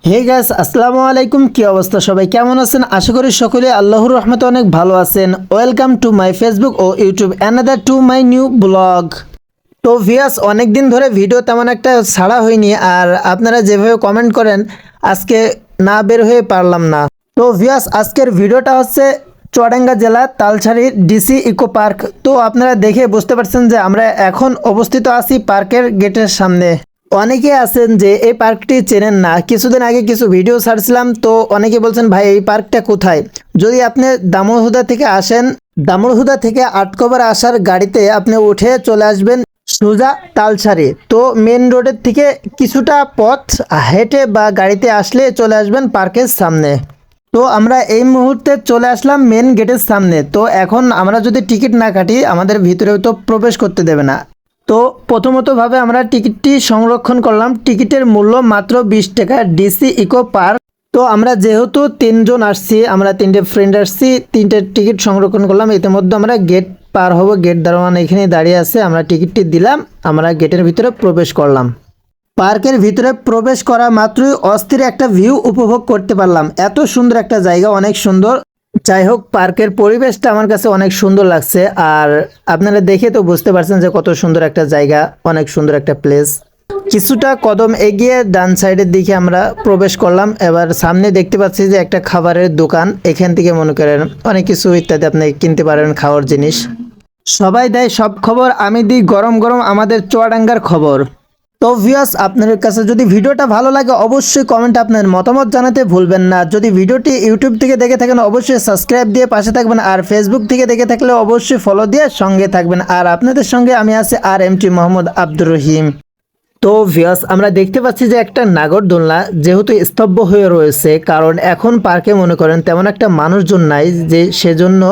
Hey guys, আসসালামু আলাইকুম। কি অবস্থা, সবাই কেমন আছেন? আশা করি সকলে আল্লাহর রহমতে অনেক ভালো আছেন। ওয়েলকাম টু মাই ফেসবুক ও YouTube another to my new blog. তো ভিউয়ার্স, অনেক দিন ধরে ভিডিও তেমন একটা ছাড়া হয়নি, আর আপনারা যেভাবে কমেন্ট করেন আজকে না বের হয়ে পারলাম না। তো ভিউয়ার্স, আজকের ভিডিওটা হচ্ছে চুয়াডাঙ্গা জেলা তালছাড়ির ডিসি ইকো পার্ক। তো আপনারা দেখে বুঝতে পারছেন যে আমরা এখন অবস্থিত আছি পার্কের গেটের সামনে। অনেকে আছেন যে এই পার্কটি চেনেন না। কিছুদিন আগে কিছু ভিডিও ছাড়ছিলাম, তো অনেকে বলছেন ভাই এই পার্কটা কোথায়। যদি আপনি দামোরহুদা থেকে আসেন, দামোরহুদা থেকে আটকবার আসার গাড়িতে আপনি উঠে চলে আসবেন সোজা তালছাড়ি। তো মেন রোডের থেকে কিছুটা পথ হেঁটে বা গাড়িতে আসলে চলে আসবেন পার্কের সামনে। তো আমরা এই মুহূর্তে চলে আসলাম মেন গেটের সামনে। তো এখন আমরা যদি টিকিট না কাটি আমাদের ভিতরে তো প্রবেশ করতে দেবে না। তো প্রথমতভাবে আমরা টিকিটটি সংরক্ষণ করলাম। টিকিটের মূল্য মাত্র 20 টাকা, ডিসি ইকো পার্ক। তো আমরা যেহেতু তিনজন আসছি, আমরা তিনটে ফ্রেন্ড আসছি, তিনটে টিকিট সংরক্ষণ করলাম। ইতিমধ্যে আমরা গেট পার হব, গেট দারোয়ান এখানে দাঁড়িয়ে আছে। আমরা টিকিটটি দিলাম, আমরা গেটের ভিতরে প্রবেশ করলাম। পার্কের ভিতরে প্রবেশ করা মাত্রই অস্থির একটা ভিউ উপভোগ করতে পারলাম। এত সুন্দর একটা জায়গা, অনেক সুন্দর। যাই হোক, পার্কের পরিবেশটা আমার কাছে অনেক সুন্দর লাগছে। আর আপনারা দেখে তো বুঝতে পারছেন যে কত সুন্দর একটা জায়গা, অনেক সুন্দর একটা প্লেস। কিছুটা কদম এগিয়ে ডান সাইডের দিকে আমরা প্রবেশ করলাম। এবার সামনে দেখতে পাচ্ছি যে একটা খাবারের দোকান। এখান থেকে মনে করেন অনেক কিছু ইত্যাদি আপনি কিনতে পারেন, খাওয়ার জিনিস। সবাই দেয় সব খবর, আমি দিই গরম গরম আমাদের চুয়াডাঙ্গার খবর। তো ভিউয়ার্স, আপনাদের কাছে যদি ভিডিওটা ভালো লাগে অবশ্যই কমেন্টে আপনার মতামত জানাতে ভুলবেন না। যদি ভিডিওটি ইউটিউব থেকে দেখে থাকেন অবশ্যই সাবস্ক্রাইব দিয়ে পাশে থাকবেন, আর ফেসবুক থেকে দেখে থাকলে অবশ্যই ফলো দিয়ে সঙ্গে থাকবেন। আর আপনাদের সঙ্গে আমি আছি RMT মোহাম্মদ আব্দুর রহিম। তো ভিউয়ার্স, আমরা দেখতে পাচ্ছি যে একটা নাগরদোলনা যেহেতু স্তব্ধ হয়ে রয়েছে, কারণ এখন পার্কে মনে করেন তেমন একটা মানুষজন নাই, যে সেজন্য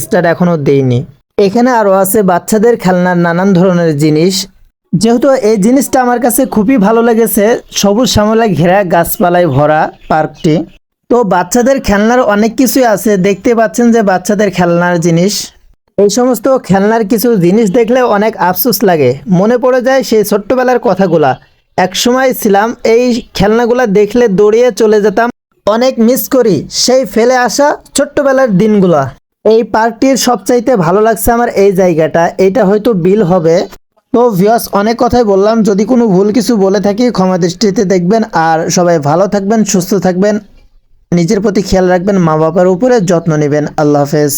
স্টার্ট এখনো দেয়নি। এখানে আরও আছে বাচ্চাদের খেলনার নানান ধরনের জিনিস। যেহেতু এই জিনিসটা আমার কাছে খুবই ভালো লেগেছে, সবুজ শ্যামলায় ঘেরা গাছপালায় ভরা পার্কটি। তো বাচ্চাদের খেলনার অনেক কিছুই আছে, দেখতে পাচ্ছেন যে বাচ্চাদের খেলনার জিনিস। এই সমস্ত খেলনার কিছু জিনিস দেখলে অনেক আফসোস লাগে, মনে পড়ে যায় সেই ছোট্টবেলার কথাগুলা। এক সময় ছিলাম, এই খেলনাগুলা দেখলে দৌড়িয়ে চলে যেতাম। অনেক মিস করি সেই ফেলে আসা ছোট্টবেলার দিনগুলা। এই পার্কটির সবচাইতে ভালো লাগছে আমার এই জায়গাটা, এটা হয়তো বিল হবে। তো ভিউয়ার্স, অনেক কথাই বললাম, যদি কোনো ভুল কিছু বলে থাকি ক্ষমা দৃষ্টিতে দেখবেন। আর সবাই ভালো থাকবেন, সুস্থ থাকবেন, নিজের প্রতি খেয়াল রাখবেন, মা বাবার উপরে যত্ন নেবেন। আল্লাহ হাফেজ।